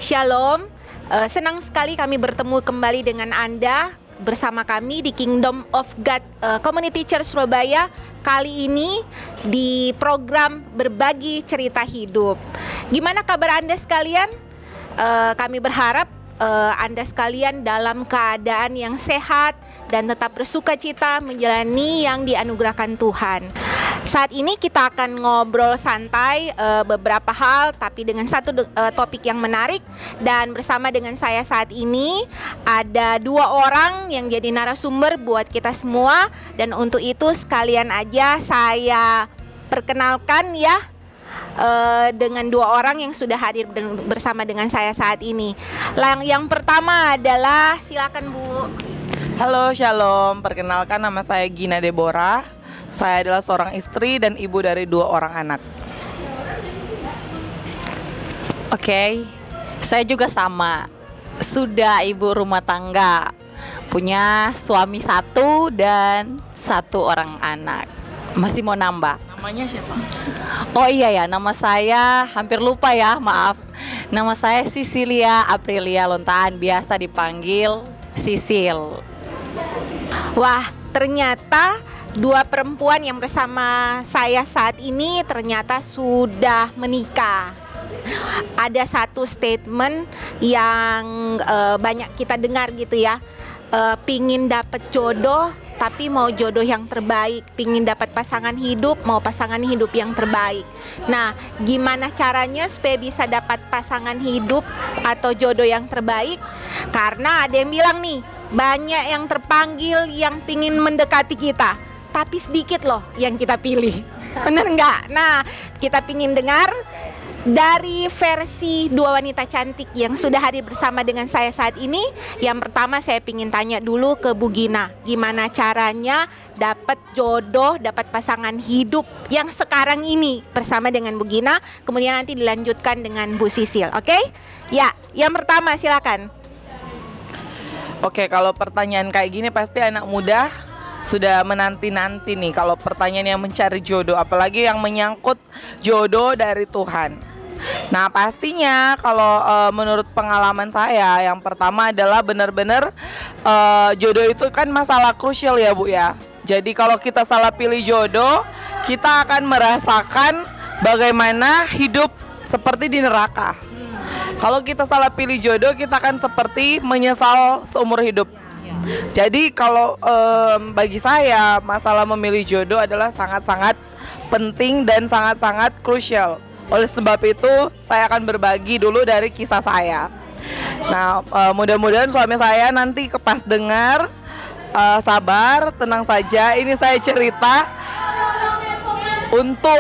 Shalom, senang sekali kami bertemu kembali dengan Anda bersama kami di Kingdom of God Community Church Surabaya. Kali ini di program Berbagi Cerita Hidup. Gimana kabar Anda sekalian? Kami berharap Anda sekalian dalam keadaan yang sehat dan tetap bersukacita menjalani yang dianugerahkan Tuhan. Saat ini kita akan ngobrol santai beberapa hal, tapi dengan satu topik yang menarik. Dan bersama dengan saya saat ini ada dua orang yang jadi narasumber buat kita semua. Dan untuk itu sekalian aja saya perkenalkan ya dengan dua orang yang sudah hadir bersama dengan saya saat ini. Yang pertama adalah, silakan Bu. Halo, shalom. Perkenalkan, nama saya Gina Deborah. Saya adalah seorang istri dan ibu dari 2 orang anak. Oke, saya juga sama. Sudah ibu rumah tangga, punya suami 1 dan 1 orang anak. Masih mau nambah. Namanya siapa? Oh iya ya, nama saya hampir lupa ya, maaf. Nama saya Sisilia Aprilia Lontaan, biasa dipanggil Sisil. Wah, ternyata 2 perempuan yang bersama saya saat ini ternyata sudah menikah. Ada satu statement yang banyak kita dengar gitu ya, pingin dapet jodoh tapi mau jodoh yang terbaik, pingin dapat pasangan hidup, mau pasangan hidup yang terbaik. Nah, gimana caranya supaya bisa dapat pasangan hidup atau jodoh yang terbaik? Karena ada yang bilang nih, banyak yang terpanggil yang pingin mendekati kita, tapi sedikit loh yang kita pilih. Bener nggak? Nah, kita pingin dengar dari versi 2 wanita cantik yang sudah hadir bersama dengan saya saat ini. Yang pertama saya pingin tanya dulu ke Bu Gina, gimana caranya dapat jodoh, dapat pasangan hidup yang sekarang ini bersama dengan Bu Gina. Kemudian nanti dilanjutkan dengan Bu Sisil, oke? Ya, yang pertama silakan. Oke, kalau pertanyaan kayak gini pasti anak muda sudah menanti-nanti nih kalau pertanyaan yang mencari jodoh, apalagi yang menyangkut jodoh dari Tuhan. Nah, pastinya kalau menurut pengalaman saya, yang pertama adalah benar-benar jodoh itu kan masalah krusial ya Bu ya. Jadi kalau kita salah pilih jodoh, kita akan merasakan bagaimana hidup seperti di neraka. Kalau kita salah pilih jodoh, kita akan seperti menyesal seumur hidup. Jadi kalau bagi saya, masalah memilih jodoh adalah sangat-sangat penting dan sangat-sangat krusial. Oleh sebab itu, saya akan berbagi dulu dari kisah saya. Nah, mudah-mudahan suami saya nanti pas dengar sabar, tenang saja. Ini saya cerita untuk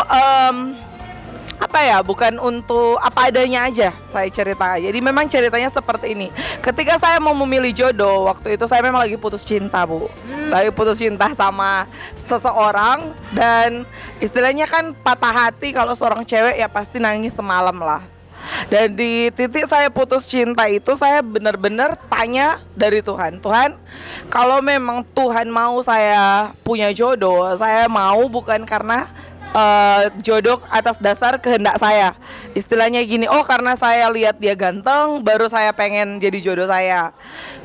bukan untuk apa adanya aja, saya cerita. Jadi memang ceritanya seperti ini. Ketika saya mau memilih jodoh, waktu itu saya memang lagi putus cinta, Bu. Lagi putus cinta sama seseorang. Dan istilahnya kan patah hati kalau seorang cewek ya pasti nangis semalam lah. Dan di titik saya putus cinta itu, saya benar-benar tanya dari Tuhan, Tuhan, kalau memang Tuhan mau saya punya jodoh, saya mau bukan karena jodoh atas dasar kehendak saya. Istilahnya gini, oh karena saya lihat dia ganteng baru saya pengen jadi jodoh saya.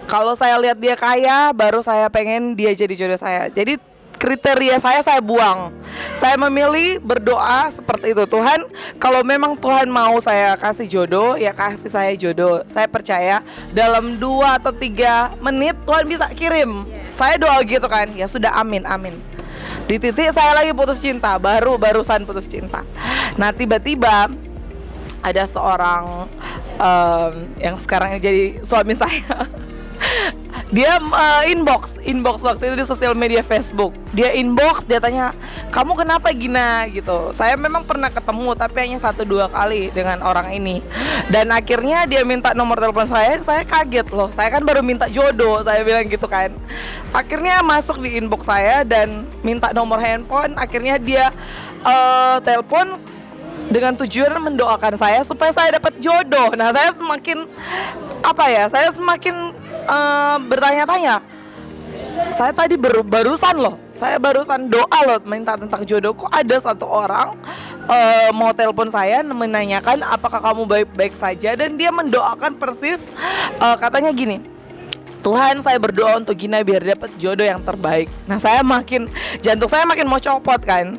Kalau saya lihat dia kaya baru saya pengen dia jadi jodoh saya. Jadi kriteria saya buang. Saya memilih berdoa seperti itu, Tuhan, kalau memang Tuhan mau saya kasih jodoh, ya kasih saya jodoh. Saya percaya dalam 2 atau 3 menit Tuhan bisa kirim. Saya doa gitu kan, ya sudah, amin, amin. Di titik saya lagi putus cinta, barusan putus cinta. Nah, tiba-tiba ada seorang yang sekarang jadi suami saya. Dia inbox waktu itu di sosial media Facebook. Dia inbox, dia tanya, kamu kenapa Gina gitu. Saya memang pernah ketemu tapi hanya 1-2 kali dengan orang ini. Dan akhirnya dia minta nomor telepon saya kaget loh. Saya kan baru minta jodoh, saya bilang gitu kan. Akhirnya masuk di inbox saya dan minta nomor handphone. Akhirnya dia telepon dengan tujuan mendoakan saya supaya saya dapat jodoh. Nah, saya semakin bertanya-tanya. Saya tadi barusan doa loh, minta tentang jodoh. Kok ada satu orang mau telepon saya menanyakan apakah kamu baik-baik saja, dan dia mendoakan persis, katanya gini, Tuhan, saya berdoa untuk Gina biar dapat jodoh yang terbaik. Nah, jantung saya makin mau copot kan.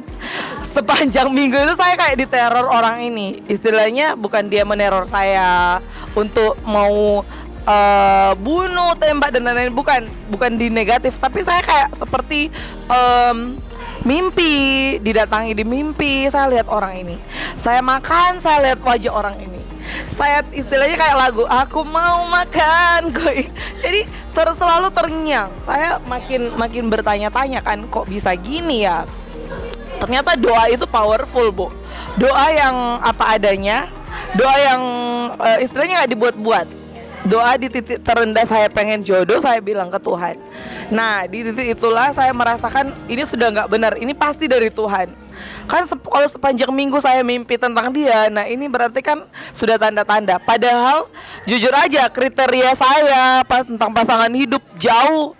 Sepanjang minggu itu saya kayak diteror orang ini. Istilahnya bukan dia meneror saya untuk mau bunuh, tembak dan lain-lain, bukan di negatif, tapi saya kayak seperti mimpi, didatangi di mimpi. Saya lihat orang ini, saya makan, saya lihat wajah orang ini. Saya istilahnya kayak lagu aku mau makan koi. Jadi selalu terngiang. Saya makin bertanya-tanya kan, kok bisa gini ya. Ternyata doa itu powerful, Bu. Doa yang apa adanya, doa yang istilahnya nggak dibuat-buat. Doa di titik terendah saya pengen jodoh, saya bilang ke Tuhan. Nah, di titik itulah saya merasakan ini sudah nggak benar, ini pasti dari Tuhan. Kan kalau sepanjang minggu saya mimpi tentang dia, nah ini berarti kan sudah tanda-tanda. Padahal jujur aja kriteria saya tentang pasangan hidup jauh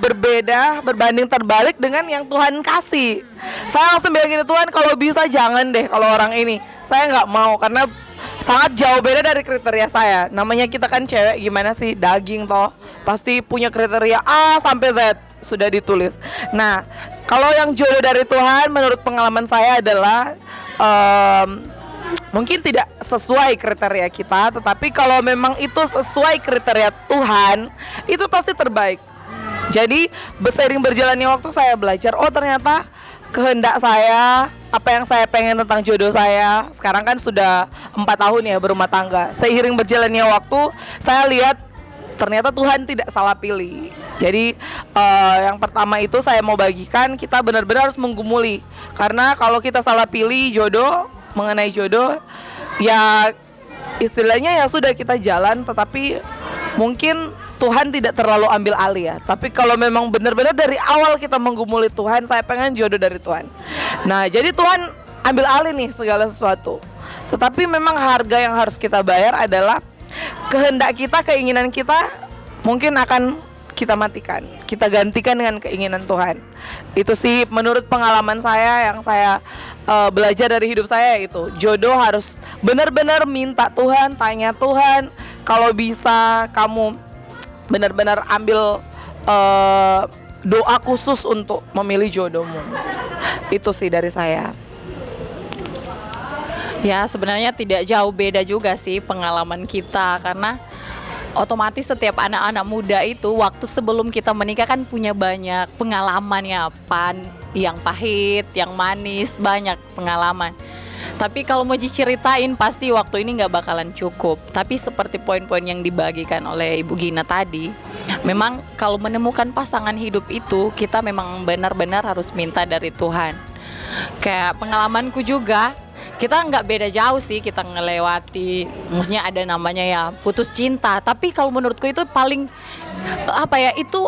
berbeda, berbanding terbalik dengan yang Tuhan kasih. Saya langsung bilang gini, Tuhan kalau bisa jangan deh kalau orang ini. Saya nggak mau karena sangat jauh beda dari kriteria saya. Namanya kita kan cewek, gimana sih, daging toh, pasti punya kriteria A sampai Z sudah ditulis. Nah, kalau yang jodoh dari Tuhan menurut pengalaman saya adalah mungkin tidak sesuai kriteria kita, tetapi kalau memang itu sesuai kriteria Tuhan, itu pasti terbaik. Jadi seiring berjalannya waktu saya belajar, oh ternyata kehendak saya, apa yang saya pengen tentang jodoh saya. Sekarang kan sudah 4 tahun ya berumah tangga. Seiring berjalannya waktu saya lihat ternyata Tuhan tidak salah pilih. Jadi yang pertama itu saya mau bagikan, kita benar-benar harus menggumuli. Karena kalau kita salah pilih jodoh, mengenai jodoh, ya istilahnya ya sudah kita jalan, tetapi mungkin Tuhan tidak terlalu ambil alih ya. Tapi kalau memang benar-benar dari awal kita menggumuli Tuhan, saya pengen jodoh dari Tuhan. Nah, jadi Tuhan ambil alih nih segala sesuatu. Tetapi memang harga yang harus kita bayar adalah kehendak kita, keinginan kita mungkin akan kita matikan, kita gantikan dengan keinginan Tuhan. Itu sih menurut pengalaman saya, yang saya belajar dari hidup saya itu. Jodoh harus benar-benar minta Tuhan, tanya Tuhan. Kalau bisa kamu benar-benar ambil doa khusus untuk memilih jodohmu. Itu sih dari saya. Ya, sebenarnya tidak jauh beda juga sih pengalaman kita, karena otomatis setiap anak-anak muda itu waktu sebelum kita menikah kan punya banyak pengalaman ya, yang pahit, yang manis, banyak pengalaman. Tapi kalau mau diceritain pasti waktu ini nggak bakalan cukup. Tapi seperti poin-poin yang dibagikan oleh Ibu Gina tadi, memang kalau menemukan pasangan hidup itu kita memang benar-benar harus minta dari Tuhan. Kayak pengalamanku juga, kita nggak beda jauh sih, kita ngelewati, maksudnya ada namanya ya putus cinta. Tapi kalau menurutku itu paling itu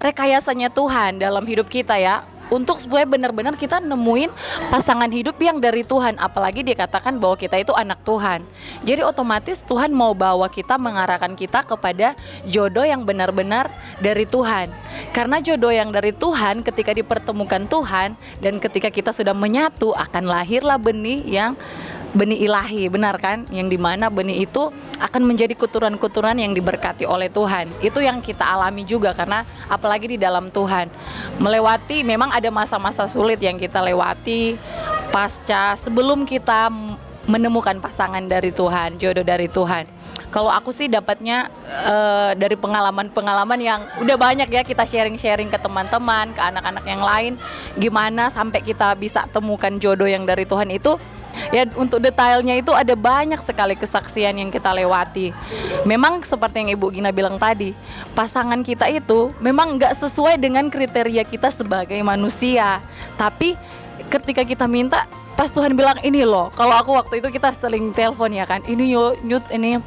rekayasanya Tuhan dalam hidup kita ya, untuk supaya benar-benar kita nemuin pasangan hidup yang dari Tuhan. Apalagi dikatakan bahwa kita itu anak Tuhan. Jadi otomatis Tuhan mau bawa kita, mengarahkan kita kepada jodoh yang benar-benar dari Tuhan. Karena jodoh yang dari Tuhan ketika dipertemukan Tuhan dan ketika kita sudah menyatu, akan lahirlah benih ilahi, benar kan? Yang dimana benih itu akan menjadi kuturan-kuturan yang diberkati oleh Tuhan. Itu yang kita alami juga, karena apalagi di dalam Tuhan. Melewati, memang ada masa-masa sulit yang kita lewati pasca sebelum kita menemukan pasangan dari Tuhan, jodoh dari Tuhan. Kalau aku sih dapatnya dari pengalaman-pengalaman yang udah banyak ya, kita sharing-sharing ke teman-teman, ke anak-anak yang lain, gimana sampai kita bisa temukan jodoh yang dari Tuhan itu. Ya, untuk detailnya itu ada banyak sekali kesaksian yang kita lewati. Memang seperti yang Ibu Gina bilang tadi, pasangan kita itu memang nggak sesuai dengan kriteria kita sebagai manusia. Tapi ketika kita minta, pas Tuhan bilang ini loh, kalau aku waktu itu kita seling telepon ya kan, ini yo Nyut, ini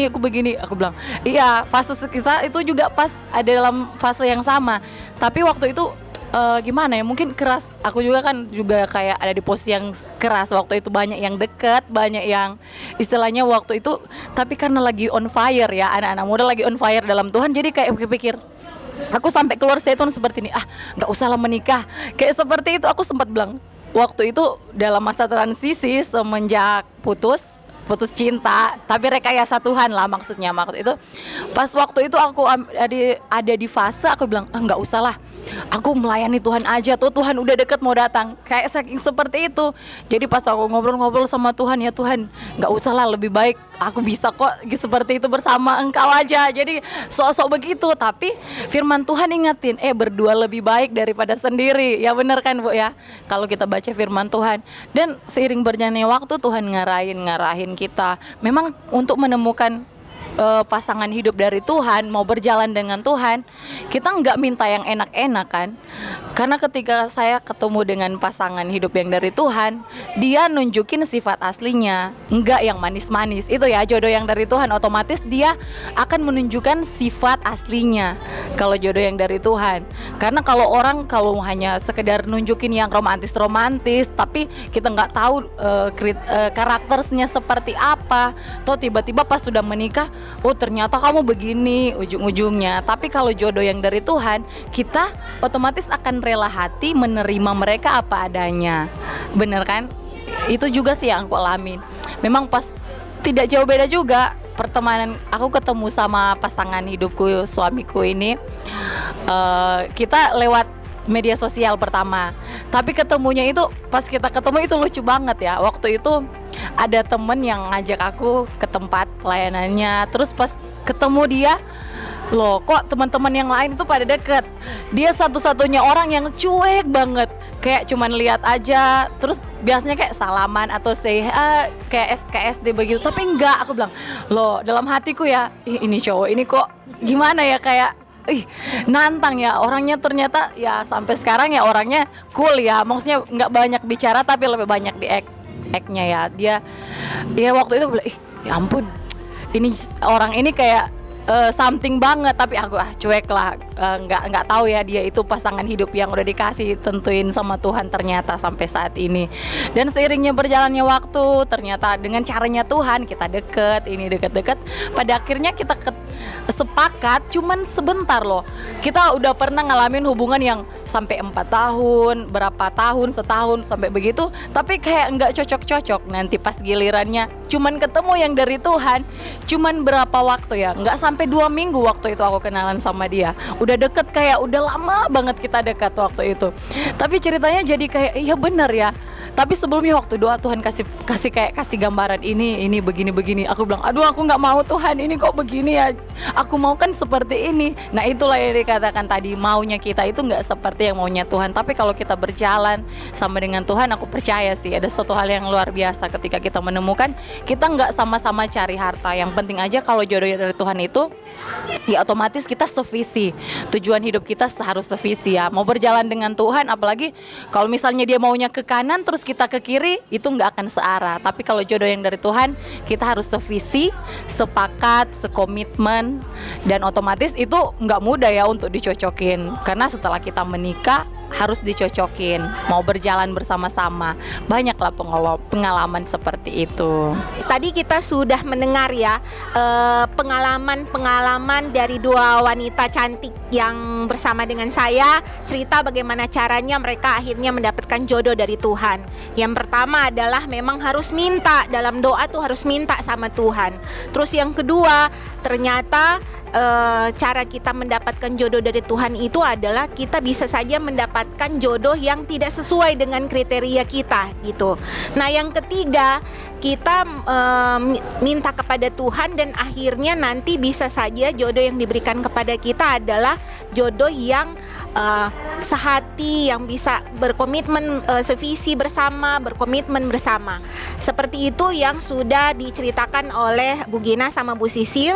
aku begini, aku bilang iya, fase kita itu juga pas ada dalam fase yang sama. Tapi waktu itu gimana ya, mungkin keras. Aku juga kan kayak ada di posisi yang keras waktu itu, banyak yang deket, banyak yang istilahnya waktu itu. Tapi karena lagi on fire ya, anak-anak muda lagi on fire dalam Tuhan, jadi kayak pikir Aku sampai keluar statement seperti ini, nggak usah lah menikah. Kayak seperti itu aku sempat bilang. Waktu itu dalam masa transisi semenjak putus cinta, tapi rekayasa Tuhan lah maksudnya. Maksud itu pas waktu itu aku ada di fase aku bilang nggak usah lah, aku melayani Tuhan aja, tuh Tuhan udah deket mau datang, kayak saking seperti itu. Jadi pas aku ngobrol-ngobrol sama Tuhan, ya Tuhan nggak usah lah, lebih baik aku bisa kok seperti itu bersama Engkau aja. Jadi sok-sok begitu, tapi firman Tuhan ingetin berdua lebih baik daripada sendiri. Ya bener kan Bu ya, kalau kita baca firman Tuhan. Dan seiring berjalannya waktu Tuhan ngarahin kita memang untuk menemukan pasangan hidup dari Tuhan, mau berjalan dengan Tuhan, kita nggak minta yang enak-enak kan. Karena ketika saya ketemu dengan pasangan hidup yang dari Tuhan, dia nunjukin sifat aslinya, nggak yang manis-manis. Itu ya jodoh yang dari Tuhan, otomatis dia akan menunjukkan sifat aslinya kalau jodoh yang dari Tuhan. Karena kalau hanya sekedar nunjukin yang romantis, tapi kita nggak tahu karakternya seperti apa, toh tiba-tiba pas sudah menikah, oh ternyata kamu begini ujung-ujungnya. Tapi kalau jodoh yang dari Tuhan, kita otomatis akan rela hati menerima mereka apa adanya. Bener kan? Itu juga sih yang aku alamin. Memang pas tidak jauh beda juga pertemanan aku ketemu sama pasangan hidupku, suamiku ini, kita lewat media sosial pertama. Tapi ketemunya itu, pas kita ketemu itu lucu banget ya. Waktu itu ada temen yang ngajak aku ke tempat pelayanannya. Terus pas ketemu dia, loh kok teman-teman yang lain itu pada deket, dia satu-satunya orang yang cuek banget, kayak cuman lihat aja. Terus biasanya kayak salaman atau say kayak SKSD begitu. Tapi enggak, aku bilang loh dalam hatiku ya, ini cowok ini kok gimana ya, kayak nantang ya orangnya. Ternyata ya sampai sekarang ya orangnya cool ya, maksudnya nggak banyak bicara tapi lebih banyak di act-nya ya. Dia ya waktu itu aku bilang ya ampun, ini orang ini kayak something banget. Tapi aku cuek lah, nggak tahu ya dia itu pasangan hidup yang udah dikasih tentuin sama Tuhan ternyata sampai saat ini. Dan seiringnya berjalannya waktu, ternyata dengan caranya Tuhan kita deket. Pada akhirnya kita sepakat cuman sebentar loh. Kita udah pernah ngalamin hubungan yang sampai 4 tahun, berapa tahun, setahun sampai begitu, tapi kayak nggak cocok-cocok. Nanti pas gilirannya cuman ketemu yang dari Tuhan, cuman berapa waktu ya, nggak sampai 2 minggu waktu itu aku kenalan sama dia. Udah deket, kayak udah lama banget kita dekat waktu itu. Tapi ceritanya jadi kayak iya bener ya. Tapi sebelumnya waktu doa Tuhan kasih gambaran ini begini. Aku bilang aduh aku nggak mau Tuhan, ini kok begini ya. Aku mau kan seperti ini. Nah itulah yang dikatakan tadi, maunya kita itu nggak seperti yang maunya Tuhan. Tapi kalau kita berjalan sama dengan Tuhan, aku percaya sih ada suatu hal yang luar biasa ketika kita menemukan. Kita nggak sama-sama cari harta. Yang penting aja kalau jodoh dari Tuhan itu ya otomatis kita sevisi. Tujuan hidup kita harus sevisi ya. Mau berjalan dengan Tuhan, apalagi kalau misalnya dia maunya ke kanan terus kita ke kiri, itu nggak akan searah. Tapi kalau jodoh yang dari Tuhan, kita harus sevisi, sepakat, sekomitmen. Dan otomatis itu nggak mudah ya untuk dicocokin. Karena setelah kita menikah harus dicocokin, mau berjalan bersama-sama. Banyaklah pengalaman seperti itu. Tadi kita sudah mendengar ya pengalaman dari 2 wanita cantik yang bersama dengan saya, cerita bagaimana caranya mereka akhirnya mendapatkan jodoh dari Tuhan. Yang pertama adalah memang harus minta, dalam doa tuh harus minta sama Tuhan. Terus yang kedua, ternyata cara kita mendapatkan jodoh dari Tuhan itu adalah kita bisa saja mendapatkan jodoh yang tidak sesuai dengan kriteria kita gitu. Nah yang ketiga, kita minta kepada Tuhan dan akhirnya nanti bisa saja jodoh yang diberikan kepada kita adalah jodoh yang sehati, yang bisa berkomitmen, sevisi bersama, berkomitmen bersama. Seperti itu yang sudah diceritakan oleh Bu Gina sama Bu Sisil.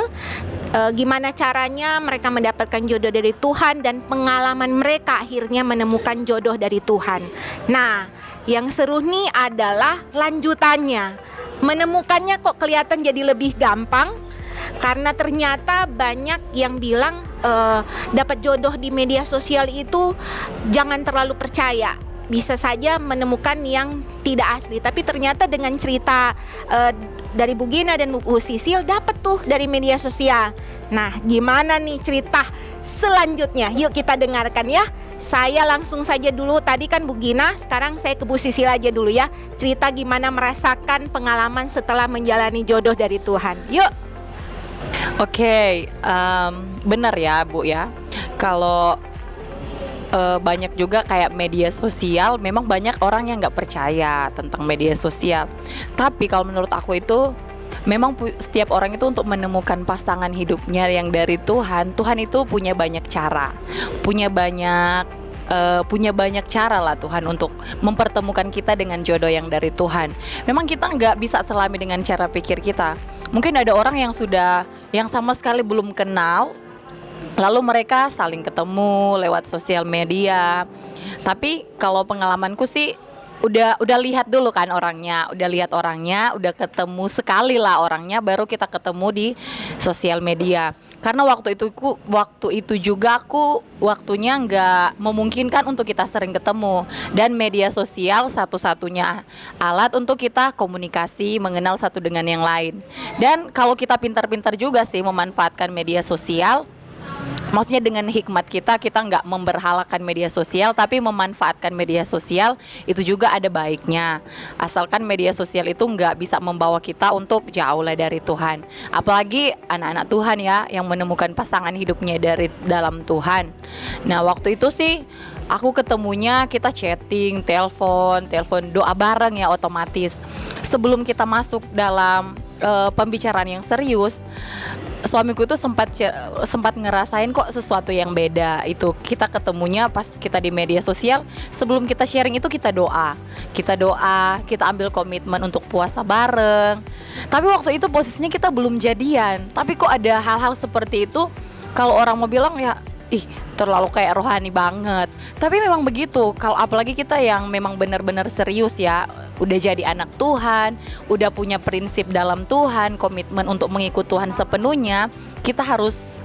Gimana caranya mereka mendapatkan jodoh dari Tuhan dan pengalaman mereka akhirnya menemukan jodoh dari Tuhan. Nah, yang seru nih adalah lanjutannya. Menemukannya kok kelihatan jadi lebih gampang, karena ternyata banyak yang bilang dapat jodoh di media sosial itu jangan terlalu percaya. Bisa saja menemukan yang tidak asli. Tapi ternyata dengan cerita dari Bu Gina dan Bu Sisil dapat tuh dari media sosial. Nah, gimana nih cerita selanjutnya? Yuk kita dengarkan ya. Saya langsung saja dulu, tadi kan Bu Gina, sekarang saya ke Bu Sisil aja dulu ya. Cerita gimana merasakan pengalaman setelah menjalani jodoh dari Tuhan. Yuk. Oke, benar ya Bu ya. Kalau banyak juga kayak media sosial, memang banyak orang yang nggak percaya tentang media sosial. Tapi kalau menurut aku itu memang setiap orang itu untuk menemukan pasangan hidupnya yang dari Tuhan, Tuhan itu punya banyak cara, punya banyak cara lah Tuhan untuk mempertemukan kita dengan jodoh yang dari Tuhan. Memang kita nggak bisa selami dengan cara pikir kita. Mungkin ada orang yang sama sekali belum kenal, lalu mereka saling ketemu lewat sosial media. Tapi kalau pengalamanku sih udah lihat dulu kan orangnya, udah ketemu sekali lah orangnya, baru kita ketemu di sosial media. Karena waktu itu juga aku waktunya nggak memungkinkan untuk kita sering ketemu, dan media sosial satu-satunya alat untuk kita komunikasi, mengenal satu dengan yang lain. Dan kalau kita pintar-pintar juga sih memanfaatkan media sosial, maksudnya dengan hikmat kita nggak memberhalakan media sosial, tapi memanfaatkan media sosial itu juga ada baiknya. Asalkan media sosial itu nggak bisa membawa kita untuk jauh lah dari Tuhan. Apalagi anak-anak Tuhan ya, yang menemukan pasangan hidupnya dari dalam Tuhan. Nah waktu itu sih aku ketemunya, kita chatting, telepon doa bareng ya otomatis. Sebelum kita masuk dalam pembicaraan yang serius, suamiku itu sempat ngerasain kok sesuatu yang beda. Itu kita ketemunya pas kita di media sosial. Sebelum kita sharing itu kita doa, kita ambil komitmen untuk puasa bareng. Tapi waktu itu posisinya kita belum jadian. Tapi kok ada hal-hal seperti itu, kalau orang mau bilang ya terlalu kayak rohani banget. Tapi memang begitu. Kalau apalagi kita yang memang benar-benar serius ya, udah jadi anak Tuhan, udah punya prinsip dalam Tuhan, komitmen untuk mengikut Tuhan sepenuhnya, kita harus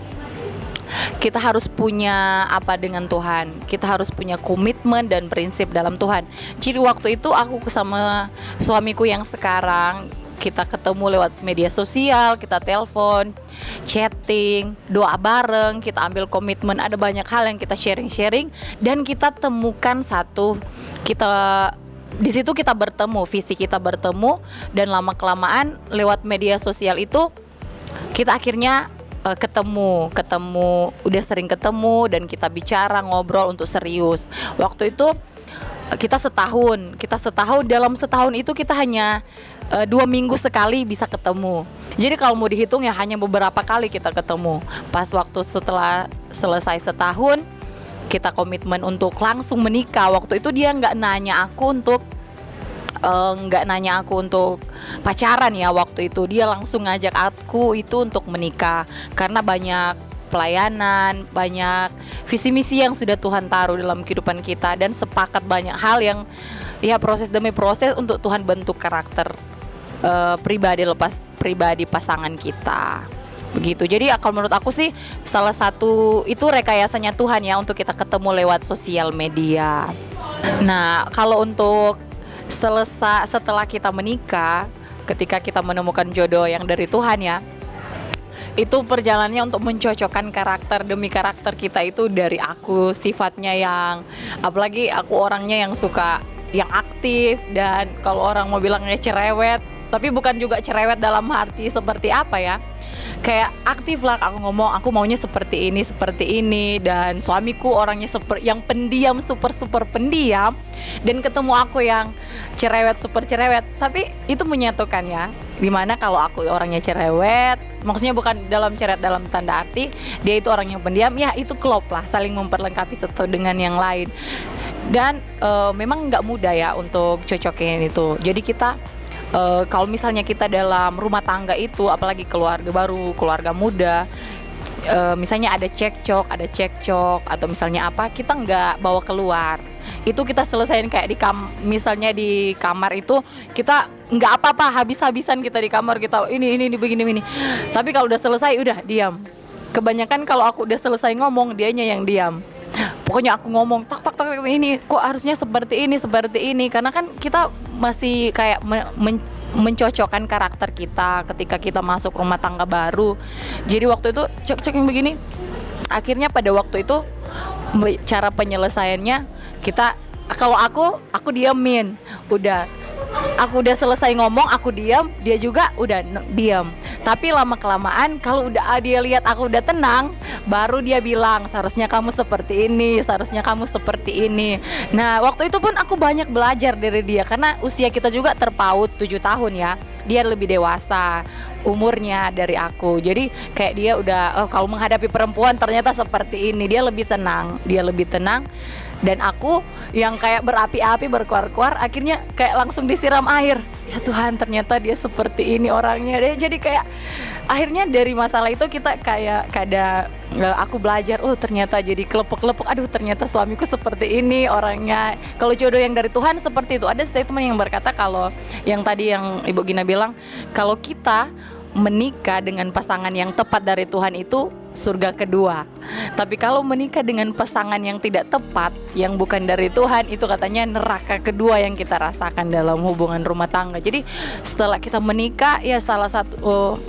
punya apa dengan Tuhan. Kita harus punya komitmen dan prinsip dalam Tuhan. Jadi waktu itu aku sama suamiku yang sekarang, kita ketemu lewat media sosial, kita telepon, chatting, doa bareng, kita ambil komitmen, ada banyak hal yang kita sharing-sharing, dan kita temukan di situ kita bertemu, visi kita bertemu, dan lama-kelamaan lewat media sosial itu kita akhirnya ketemu, udah sering ketemu, dan kita bicara, ngobrol untuk serius. Waktu itu kita setahun, dalam setahun itu kita hanya 2 minggu sekali bisa ketemu. Jadi kalau mau dihitung ya hanya beberapa kali kita ketemu. Pas waktu setelah selesai setahun, kita komitmen untuk langsung menikah. Waktu itu dia nggak nanya aku untuk pacaran ya. Waktu itu dia langsung ngajak aku itu untuk menikah, karena banyak pelayanan, banyak visi misi yang sudah Tuhan taruh dalam kehidupan kita, dan sepakat banyak hal yang ya proses demi proses untuk Tuhan bentuk karakter pribadi pasangan kita. Begitu. Jadi kalau menurut aku sih salah satu itu rekayasanya Tuhan ya, untuk kita ketemu lewat sosial media. Nah, kalau untuk setelah kita menikah, ketika kita menemukan jodoh yang dari Tuhan ya, itu perjalanannya untuk mencocokkan karakter demi karakter kita. Itu dari aku sifatnya yang, apalagi aku orangnya yang suka yang aktif, dan kalau orang mau bilangnya cerewet, tapi bukan juga cerewet dalam arti seperti apa ya, kayak aktif lah. Aku ngomong aku maunya seperti ini, dan suamiku orangnya yang pendiam, super pendiam, dan ketemu aku yang cerewet, super cerewet, tapi itu menyatukan ya. Dimana kalau aku orangnya cerewet, maksudnya bukan dalam cerewet dalam tanda arti dia itu orang yang pendiam, ya itu klop lah, saling memperlengkapi satu dengan yang lain. Dan memang nggak mudah ya untuk cocokin itu. Jadi kita kalau misalnya kita dalam rumah tangga itu, apalagi keluarga baru, keluarga muda, misalnya ada cekcok atau misalnya apa, kita nggak bawa keluar. Itu kita selesain kayak misalnya di kamar itu, kita nggak apa-apa, habis-habisan kita di kamar, kita ini begini. Tapi kalau udah selesai udah diam. Kebanyakan kalau aku udah selesai ngomong, dianya yang diam. Pokoknya aku ngomong tak ini kok harusnya seperti ini, karena kan kita masih kayak mencocokkan karakter kita ketika kita masuk rumah tangga baru. Jadi waktu itu cek yang begini. Akhirnya pada waktu itu cara penyelesaiannya kita, kalau aku diamin, aku udah selesai ngomong, aku diam, dia juga udah diam. Tapi lama kelamaan kalau udah dia lihat aku udah tenang, baru dia bilang seharusnya kamu seperti ini, seharusnya kamu seperti ini. Nah waktu itu pun aku banyak belajar dari dia, karena usia kita juga terpaut 7 tahun ya. Dia lebih dewasa umurnya dari aku. Jadi kayak dia udah kalau menghadapi perempuan ternyata seperti ini. Dia lebih tenang. Dan aku yang kayak berapi-api, berkuar-kuar, akhirnya kayak langsung disiram air. Ya Tuhan, ternyata dia seperti ini orangnya. Jadi kayak akhirnya dari masalah itu kita kayak aku belajar, ternyata jadi kelepek-kelepek. Aduh, ternyata suamiku seperti ini orangnya. Kalau jodoh yang dari Tuhan seperti itu. Ada statement yang berkata kalau yang tadi yang Ibu Gina bilang, kalau kita menikah dengan pasangan yang tepat dari Tuhan itu surga kedua. Tapi kalau menikah dengan pasangan yang tidak tepat, yang bukan dari Tuhan, itu katanya neraka kedua yang kita rasakan dalam hubungan rumah tangga. Jadi setelah kita menikah, ya salah satu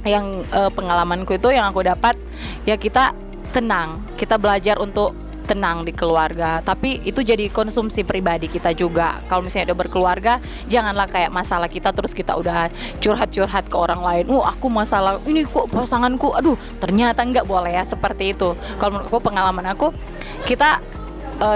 yang pengalamanku itu yang aku dapat, ya kita tenang, kita belajar untuk tenang di keluarga. Tapi itu jadi konsumsi pribadi kita juga. Kalau misalnya udah berkeluarga, janganlah kayak masalah kita terus kita udah curhat-curhat ke orang lain. Aku masalah ini kok pasanganku, aduh ternyata nggak boleh ya seperti itu. Kalau menurut aku, pengalaman aku, kita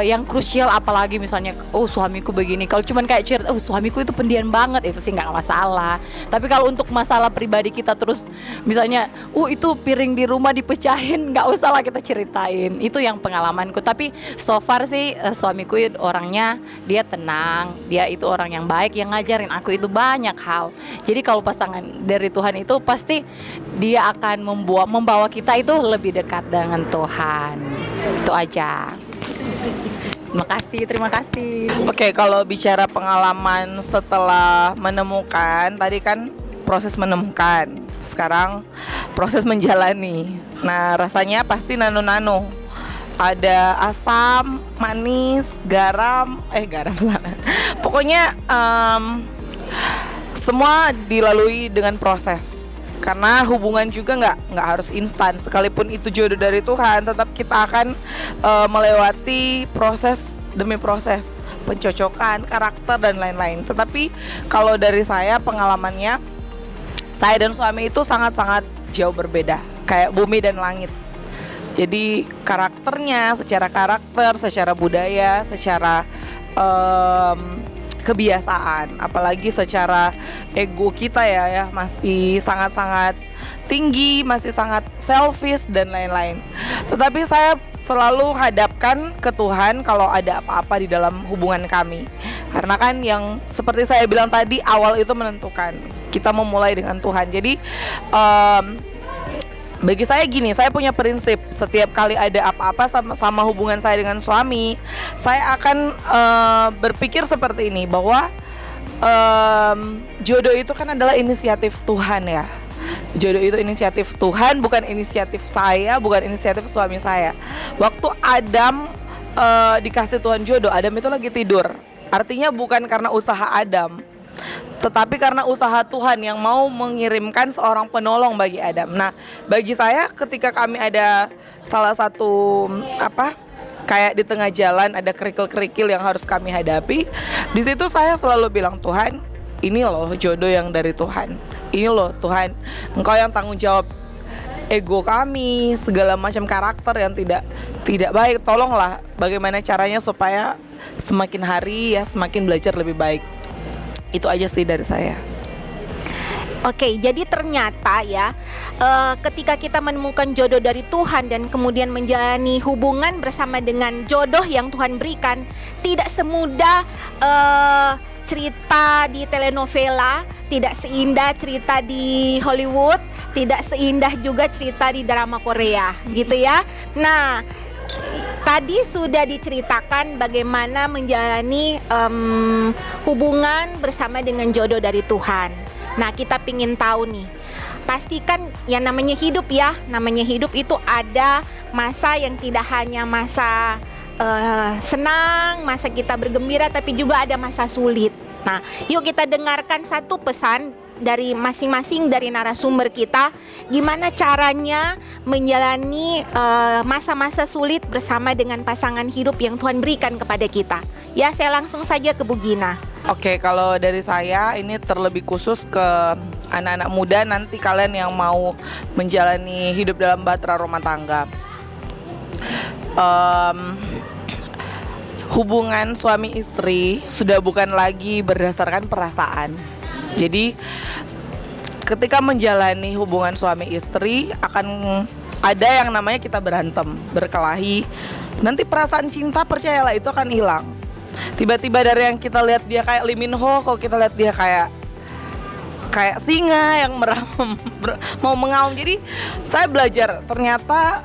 yang krusial apalagi misalnya suamiku begini, kalau cuman kayak cerita suamiku itu pendiam banget, itu sih nggak masalah. Tapi kalau untuk masalah pribadi kita terus misalnya itu piring di rumah dipecahin, nggak usah lah kita ceritain. Itu yang pengalamanku. Tapi so far sih suamiku orangnya dia tenang, dia itu orang yang baik, yang ngajarin aku itu banyak hal. Jadi kalau pasangan dari Tuhan itu pasti dia akan membawa kita itu lebih dekat dengan Tuhan. Itu aja. Terima kasih. Oke, kalau bicara pengalaman setelah menemukan, tadi kan proses menemukan, sekarang proses menjalani. Nah, rasanya pasti nano-nano. Ada asam, manis, garam sana. Pokoknya semua dilalui dengan proses. Karena hubungan juga nggak harus instan. Sekalipun itu jodoh dari Tuhan, tetap kita akan melewati proses demi proses, pencocokan karakter dan lain-lain. Tetapi kalau dari saya, pengalamannya, saya dan suami itu sangat-sangat jauh berbeda, kayak bumi dan langit. Jadi karakternya, secara karakter, secara budaya, secara kebiasaan, apalagi secara ego kita ya masih sangat-sangat tinggi, masih sangat selfish dan lain-lain. Tetapi saya selalu hadapkan ke Tuhan kalau ada apa-apa di dalam hubungan kami. Karena kan yang seperti saya bilang tadi, awal itu menentukan. Kita memulai dengan Tuhan. Jadi bagi saya gini, saya punya prinsip, setiap kali ada apa-apa sama hubungan saya dengan suami, saya akan berpikir seperti ini, bahwa jodoh itu kan adalah inisiatif Tuhan ya. Jodoh itu inisiatif Tuhan, bukan inisiatif saya, bukan inisiatif suami saya. Waktu Adam dikasih Tuhan jodoh, Adam itu lagi tidur. Artinya bukan karena usaha Adam, tetapi karena usaha Tuhan yang mau mengirimkan seorang penolong bagi Adam. Nah, bagi saya ketika kami ada salah satu kayak di tengah jalan ada kerikil-kerikil yang harus kami hadapi, di situ saya selalu bilang, Tuhan, ini loh jodoh yang dari Tuhan. Ini loh Tuhan, Engkau yang tanggung jawab ego kami, segala macam karakter yang tidak baik. Tolonglah bagaimana caranya supaya semakin hari ya semakin belajar lebih baik. Itu aja sih dari saya. Oke, jadi ternyata ya ketika kita menemukan jodoh dari Tuhan dan kemudian menjalani hubungan bersama dengan jodoh yang Tuhan berikan, tidak semudah cerita di telenovela, tidak seindah cerita di Hollywood, tidak seindah juga cerita di drama Korea, gitu ya. Nah, tadi sudah diceritakan bagaimana menjalani hubungan bersama dengan jodoh dari Tuhan. Nah, kita pingin tahu nih, pastikan yang namanya hidup ya, namanya hidup itu ada masa yang tidak hanya masa senang, masa kita bergembira, tapi juga ada masa sulit. Nah, yuk kita dengarkan satu pesan dari masing-masing dari narasumber kita, gimana caranya menjalani masa-masa sulit bersama dengan pasangan hidup yang Tuhan berikan kepada kita. Ya, saya langsung saja ke Bu Gina. Oke, kalau dari saya ini terlebih khusus ke anak-anak muda, nanti kalian yang mau menjalani hidup dalam bahtera rumah tangga. Hubungan suami istri sudah bukan lagi berdasarkan perasaan. Jadi ketika menjalani hubungan suami istri akan ada yang namanya kita berantem, berkelahi. Nanti perasaan cinta, percayalah, itu akan hilang. Tiba-tiba dari yang kita lihat dia kayak Lee Min Ho, kok kita lihat dia kayak singa yang mau mengaum. Jadi saya belajar ternyata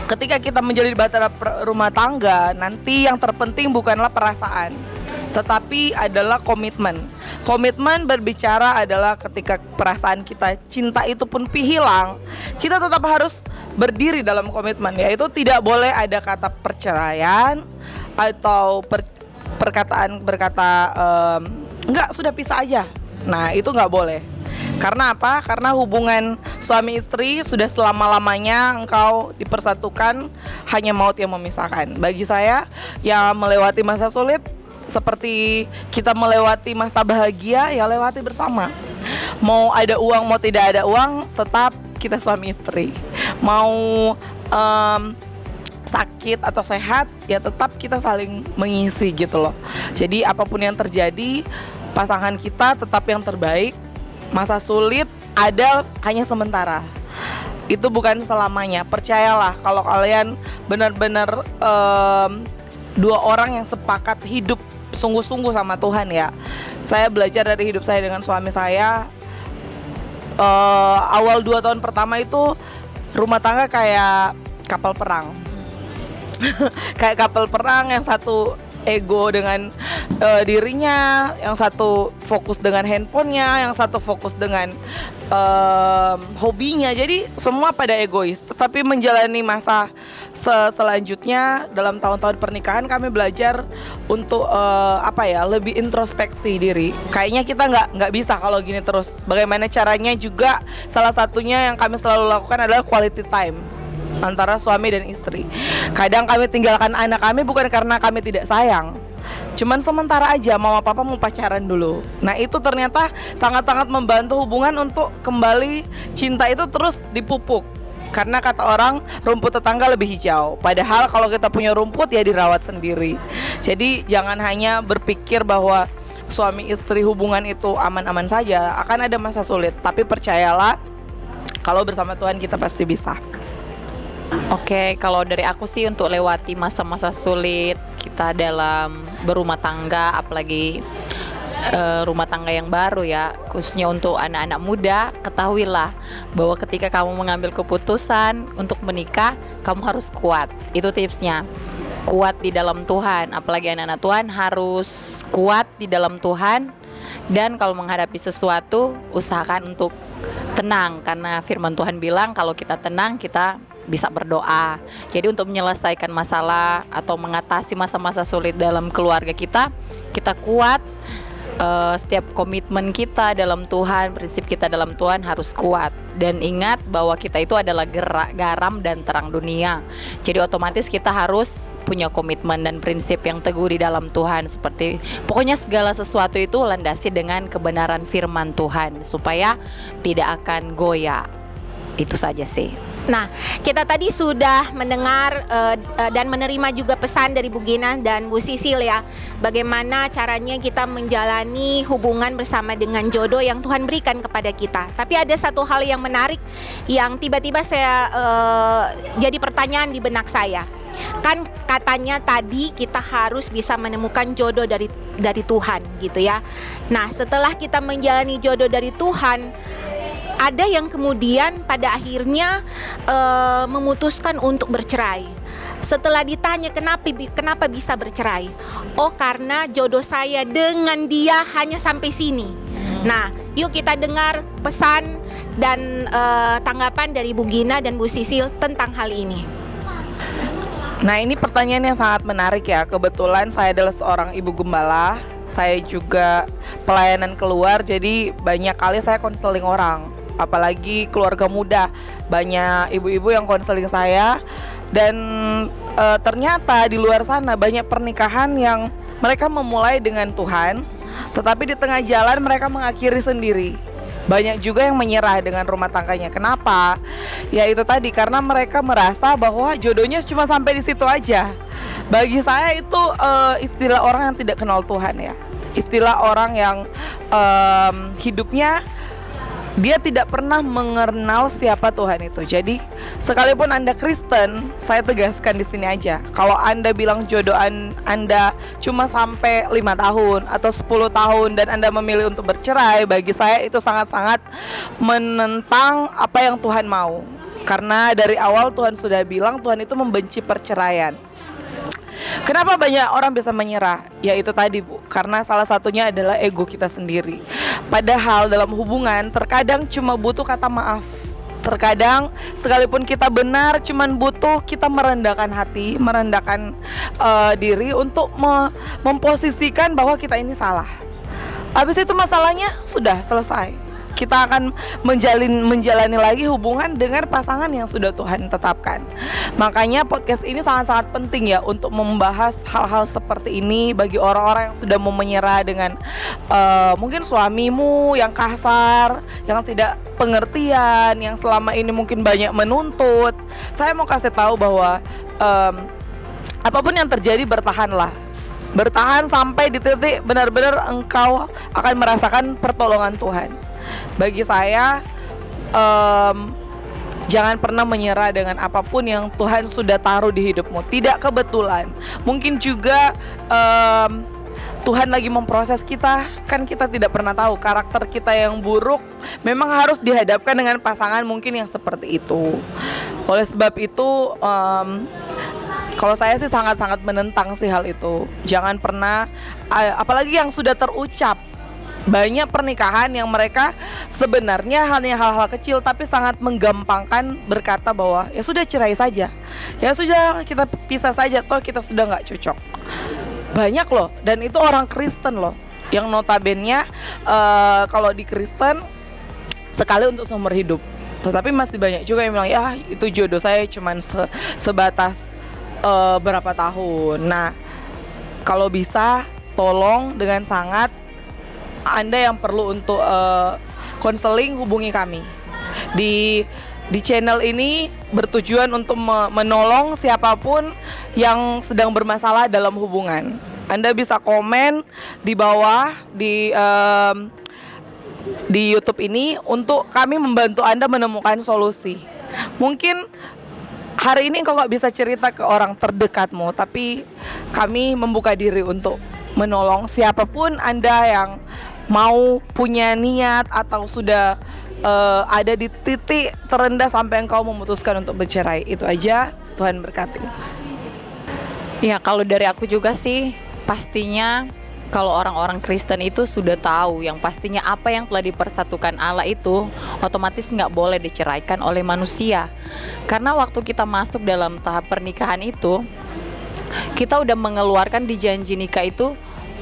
ketika kita menjalani bahtera rumah tangga, nanti yang terpenting bukanlah perasaan, tetapi adalah komitmen. Komitmen berbicara adalah ketika perasaan kita, cinta itu pun hilang, kita tetap harus berdiri dalam komitmen, yaitu tidak boleh ada kata perceraian atau berkata enggak, sudah pisah aja. Nah, itu nggak boleh. Karena apa? Karena hubungan suami istri sudah selama-lamanya engkau dipersatukan, hanya maut yang memisahkan. Bagi saya yang melewati masa sulit seperti kita melewati masa bahagia, ya lewati bersama. Mau ada uang, mau tidak ada uang, tetap kita suami istri. Mau sakit atau sehat, ya tetap kita saling mengisi gitu loh. Jadi apapun yang terjadi, pasangan kita tetap yang terbaik. Masa sulit ada hanya sementara, itu bukan selamanya. Percayalah, kalau kalian benar-benar dua orang yang sepakat hidup sungguh-sungguh sama Tuhan ya. Saya belajar dari hidup saya dengan suami saya, awal 2 tahun pertama itu rumah tangga kayak kapal perang. Kayak kapal perang, yang satu ego dengan dirinya, yang satu fokus dengan handphonenya, yang satu fokus dengan hobinya. Jadi semua pada egois. Tetapi menjalani masa selanjutnya dalam tahun-tahun pernikahan, kami belajar untuk lebih introspeksi diri. Kayaknya kita nggak bisa kalau gini terus. Bagaimana caranya juga, salah satunya yang kami selalu lakukan adalah quality time antara suami dan istri. Kadang kami tinggalkan anak kami bukan karena kami tidak sayang, cuman sementara aja, mama papa mau pacaran dulu. Nah, itu ternyata sangat-sangat membantu hubungan untuk kembali cinta itu terus dipupuk. Karena kata orang, rumput tetangga lebih hijau. Padahal kalau kita punya rumput ya dirawat sendiri. Jadi jangan hanya berpikir bahwa suami istri hubungan itu aman-aman saja. Akan ada masa sulit, tapi percayalah, kalau bersama Tuhan kita pasti bisa. Oke, kalau dari aku sih untuk lewati masa-masa sulit kita dalam berumah tangga, apalagi rumah tangga yang baru ya, khususnya untuk anak-anak muda, ketahuilah bahwa ketika kamu mengambil keputusan untuk menikah, kamu harus kuat. Itu tipsnya. Kuat di dalam Tuhan, apalagi anak-anak Tuhan harus kuat di dalam Tuhan. Dan kalau menghadapi sesuatu, usahakan untuk tenang, karena firman Tuhan bilang kalau kita tenang, kita bisa berdoa. Jadi untuk menyelesaikan masalah atau mengatasi masa-masa sulit dalam keluarga kita kuat. Setiap komitmen kita dalam Tuhan, prinsip kita dalam Tuhan harus kuat. Dan ingat bahwa kita itu adalah garam dan terang dunia. Jadi otomatis kita harus punya komitmen dan prinsip yang teguh di dalam Tuhan. Seperti pokoknya segala sesuatu itu landasi dengan kebenaran firman Tuhan, supaya tidak akan goyah. Itu saja sih. Nah, kita tadi sudah mendengar dan menerima juga pesan dari Bu Gina dan Bu Sisil ya, bagaimana caranya kita menjalani hubungan bersama dengan jodoh yang Tuhan berikan kepada kita. Tapi ada satu hal yang menarik yang tiba-tiba saya jadi pertanyaan di benak saya. Kan katanya tadi kita harus bisa menemukan jodoh dari Tuhan gitu ya. Nah, setelah kita menjalani jodoh dari Tuhan, ada yang kemudian pada akhirnya memutuskan untuk bercerai. Setelah ditanya kenapa bisa bercerai, oh karena jodoh saya dengan dia hanya sampai sini. Nah, yuk kita dengar pesan dan tanggapan dari Bu Gina dan Bu Sisil tentang hal ini. Nah, ini pertanyaan yang sangat menarik ya. Kebetulan saya adalah seorang ibu gembala. saya juga pelayanan keluar, jadi banyak kali saya konseling orang, apalagi keluarga muda. Banyak ibu-ibu yang konseling saya, dan ternyata di luar sana banyak pernikahan yang mereka memulai dengan Tuhan, tetapi di tengah jalan mereka mengakhiri sendiri. Banyak juga yang menyerah dengan rumah tangganya. Kenapa? Ya itu tadi, karena mereka merasa bahwa jodohnya cuma sampai di situ aja. Bagi saya itu istilah orang yang tidak kenal Tuhan ya. Istilah orang yang hidupnya dia tidak pernah mengenal siapa Tuhan itu. Jadi sekalipun Anda Kristen, saya tegaskan di sini aja, kalau Anda bilang jodoh Anda cuma sampai 5 tahun atau 10 tahun dan Anda memilih untuk bercerai, bagi saya itu sangat-sangat menentang apa yang Tuhan mau. Karena dari awal Tuhan sudah bilang Tuhan itu membenci perceraian. Kenapa banyak orang bisa menyerah? Ya itu tadi Bu, karena salah satunya adalah ego kita sendiri. Padahal dalam hubungan terkadang cuma butuh kata maaf. Terkadang sekalipun kita benar, cuman butuh kita merendahkan hati, merendahkan diri untuk memposisikan bahwa kita ini salah. Habis itu masalahnya sudah selesai. Kita akan menjalani lagi hubungan dengan pasangan yang sudah Tuhan tetapkan. Makanya podcast ini sangat-sangat penting ya, untuk membahas hal-hal seperti ini bagi orang-orang yang sudah mau menyerah dengan mungkin suamimu yang kasar, yang tidak pengertian, yang selama ini mungkin banyak menuntut. Saya mau kasih tahu bahwa apapun yang terjadi, bertahanlah. Bertahan sampai di titik benar-benar engkau akan merasakan pertolongan Tuhan. Bagi saya, jangan pernah menyerah dengan apapun yang Tuhan sudah taruh di hidupmu. Tidak kebetulan. Mungkin juga Tuhan lagi memproses kita. Kan kita tidak pernah tahu karakter kita yang buruk memang harus dihadapkan dengan pasangan mungkin yang seperti itu. Oleh sebab itu, kalau saya sih sangat-sangat menentang sih hal itu. Jangan pernah, apalagi yang sudah terucap. Banyak pernikahan yang mereka sebenarnya hanya hal-hal kecil, tapi sangat menggampangkan berkata bahwa ya sudah, cerai saja, ya sudah, kita pisah saja, toh kita sudah nggak cocok. Banyak loh, dan itu orang Kristen loh, yang notabene kalau di Kristen sekali untuk seumur hidup. Tetapi masih banyak juga yang bilang ya itu jodoh saya cuman sebatas berapa tahun. Nah, kalau bisa tolong dengan sangat, Anda yang perlu untuk konseling, hubungi kami. Di channel ini bertujuan untuk menolong siapapun yang sedang bermasalah dalam hubungan. Anda bisa komen di bawah di YouTube ini untuk kami membantu Anda menemukan solusi. Mungkin hari ini engkau gak bisa cerita ke orang terdekatmu, tapi kami membuka diri untuk menolong siapapun Anda yang mau punya niat atau sudah ada di titik terendah sampai engkau memutuskan untuk bercerai. Itu aja, Tuhan berkati. Ya, kalau dari aku juga sih, pastinya kalau orang-orang Kristen itu sudah tahu yang pastinya apa yang telah dipersatukan Allah itu otomatis nggak boleh diceraikan oleh manusia. Karena waktu kita masuk dalam tahap pernikahan itu, kita udah mengeluarkan di janji nikah itu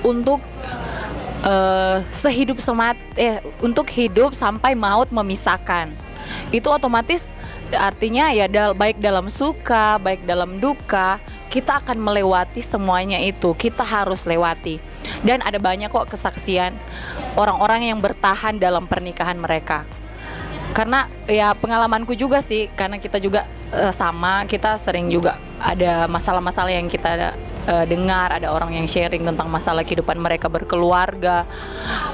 untuk untuk hidup sampai maut memisahkan. Itu otomatis artinya ya baik dalam suka, baik dalam duka, kita akan melewati semuanya itu. Kita harus lewati. Dan ada banyak kok kesaksian orang-orang yang bertahan dalam pernikahan mereka. Karena ya pengalamanku juga sih, karena kita juga kita sering juga ada masalah-masalah yang kita dengar, ada orang yang sharing tentang masalah kehidupan mereka berkeluarga.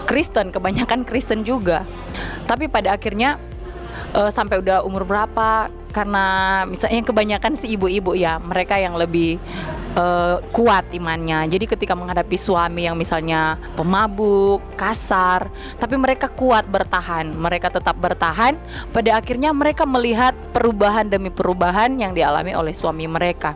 Kristen, kebanyakan Kristen juga. Tapi pada akhirnya sampai udah umur berapa, karena misalnya kebanyakan si ibu-ibu ya, mereka yang lebih kuat imannya. Jadi ketika menghadapi suami yang misalnya pemabuk, kasar, tapi mereka kuat bertahan, mereka tetap bertahan. Pada akhirnya mereka melihat perubahan demi perubahan yang dialami oleh suami mereka.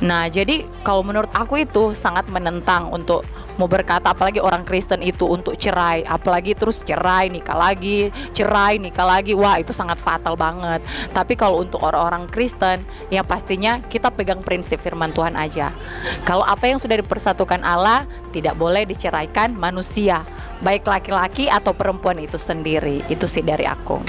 Nah, jadi kalau menurut aku itu sangat menentang untuk mau berkata, apalagi orang Kristen itu untuk cerai, apalagi terus cerai nikah lagi, wah itu sangat fatal banget. Tapi kalau untuk orang-orang Kristen, yang pastinya kita pegang prinsip firman Tuhan aja. Kalau apa yang sudah dipersatukan Allah tidak boleh diceraikan manusia, baik laki-laki atau perempuan itu sendiri. Itu sih dari aku.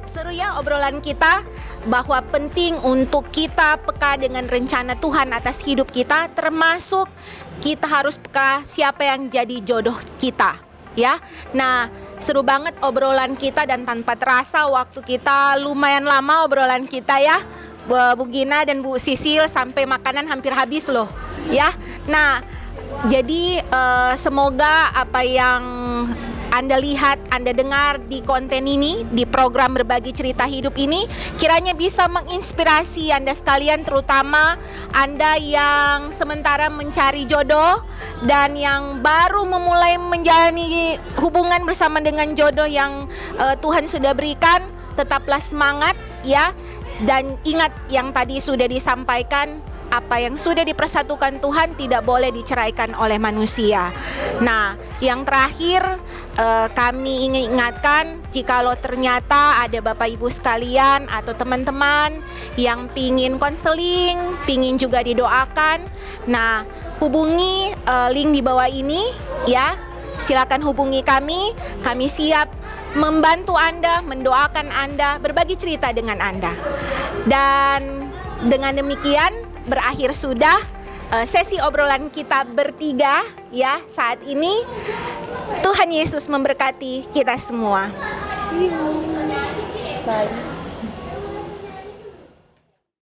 Seru ya obrolan kita, bahwa penting untuk kita peka dengan rencana Tuhan atas hidup kita, termasuk kita harus peka siapa yang jadi jodoh kita, ya. Nah, seru banget obrolan kita, dan tanpa terasa waktu kita lumayan lama obrolan kita ya, Bu Gina dan Bu Sisil, sampai makanan hampir habis loh, ya. Nah, jadi semoga apa yang Anda lihat, Anda dengar di konten ini, di program Berbagi Cerita Hidup ini, kiranya bisa menginspirasi Anda sekalian, terutama Anda yang sementara mencari jodoh dan yang baru memulai menjalani hubungan bersama dengan jodoh yang Tuhan sudah berikan. Tetaplah semangat ya, dan ingat yang tadi sudah disampaikan, apa yang sudah dipersatukan Tuhan tidak boleh diceraikan oleh manusia. Nah, yang terakhir kami ingin ingatkan, jikalau ternyata ada Bapak Ibu sekalian atau teman-teman yang pingin konseling, pingin juga didoakan, nah hubungi link di bawah ini ya. Silakan hubungi kami siap membantu Anda, mendoakan Anda, berbagi cerita dengan Anda. Dan dengan demikian berakhir sudah sesi obrolan kita bertiga ya saat ini. Tuhan Yesus memberkati kita semua. Bye.